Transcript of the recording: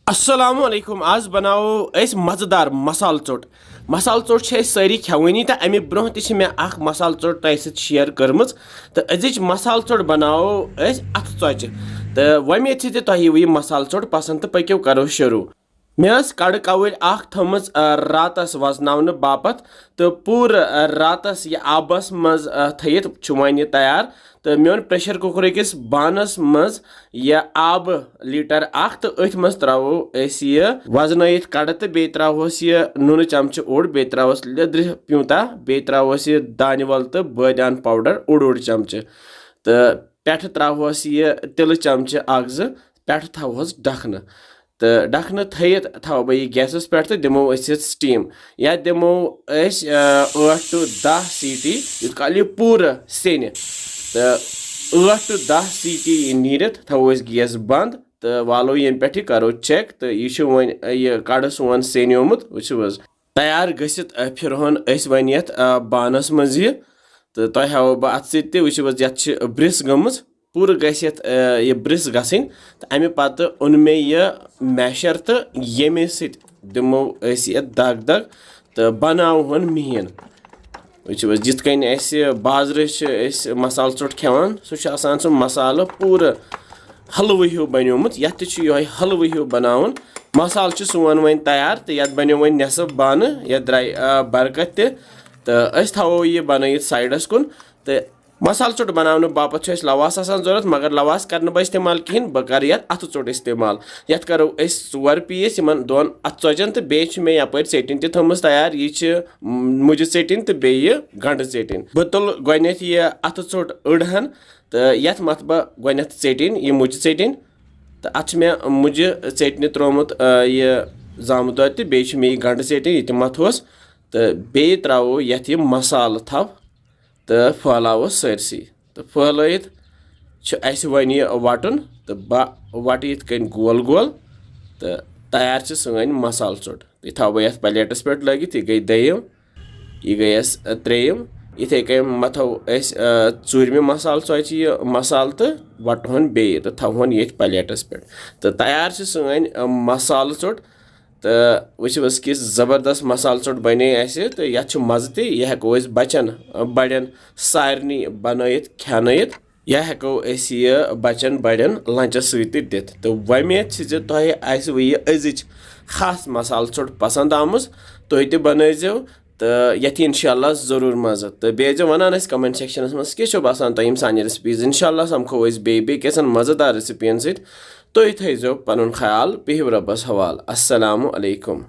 अस्सलाम वालेकुम आज बनाओ अस मजेदार मसाल चोट मसाल चोट छे सारी खेवनी तो अमे ब्रोह ते मे अख मसाल चोट तय सत शेयर करमज तो अजिच मसाल चोट बनाओ अस अथ चोचि तो वमेद थी तह यह मसाल चोट पसंद तो पक्यो करो शुरू मे कड़ कवल थमज रातस वजन बापत तो पूर रातस यह आबस मज थयित वन तैयार तो मे प्रेशर कुकर किस बानस मज यह आब लीटर तो अथ मज त्रो यह वजन कड़ तो बे त्रोस यह नून चमच ओड बे त्रोस लिद्र प्यूता बे त्रोस यह दान वल तो बादान पाउडर ओड चमच तो पे त्रोस यह तिल चमच अख जो पे थोस डखन तो डखन थयित थो बह गैसस पे तो दिमो स्टीम या दिमो 8 to 10 सीटी यूत काल यह पूर सेन तो 8 to 10 सीटी नीरित थो गैस बंद तो वालो यम पे करो चेक तो यह वन यह कड़ सोन सेनियोमुत वो तैयार गसित फिर वन ये बानस मज यह तो तह हाव बह अत सत ब्रिस गमज पूर गसित यह ब्रिस गसिन तो अमे पत ओन मे यह मैशर तो यमे सत दिमो यह दग दग तो बनावन मिहीन वो जित कन बाजर मसाल चोट खेवान सह मसाल पूर हलव हूँ बनोमुत ये हलव हूँ बनावन मसाल सोन वन तैयार तो ये बनो वन नेसफ बान ये द्राय बरकत तो थो यह बन साइडस कुन तो मसाल चोट बनाने बापत लवास जरूरत मगर लवास कर बह इस्तेमाल कहें बह कर अथ चोट इस्तेमाल ये करो 4 पीस इन दोन अथ चोचन तो बे मे यप चटन तमज तैयार यह मुज चटन तो बे गंड चटन बह तुल गोथ यह अथ चोट अड़हन तो ये मत बह गोथ चटन यह मुज चटन तो अत मे मुज चटन त्रोमुत यह जामुत दो तो बे मे गंड चटन यह मथोस तो बे त्रो ये मसाल थव तो फहलाव सरसी तो फहलत वन यह वटन तो बह वट ये गोल गोल तो तैयार सन मसाल चोट यह थो बह ये प्लेटस पे लगित यह गई दयम यह गई त्रेयम इथे कन मथो चूरमे मसाल चोचि यह मसाल तो वटहन बे तो थवन ये प्लेटस पे तो तैयार सन मसाल चोट तो वस कि ज़बरदस्त मसाल चोट बने तो यह मज़ तो यह हेको बचन बड़न सारनी बनत खेनत यह हेको यह बचन बड़न लंचस दित तो वमेद तह यह अजिच खास मसाल चोट पसंद आमुज तुह तो बनजो तो ये इंशाल्लाह ज़रूर मज़ तो बेज वन कमेंट सेक्शनस मज क्या बसान तुम सान रेसिपीज इंशाल्लाह समखो बे कैसन मज़ेदार रेसिपियन सत तुह थो पन ख्याल बिहिव रब्बस हवाल अस्सलामु अलैकुम।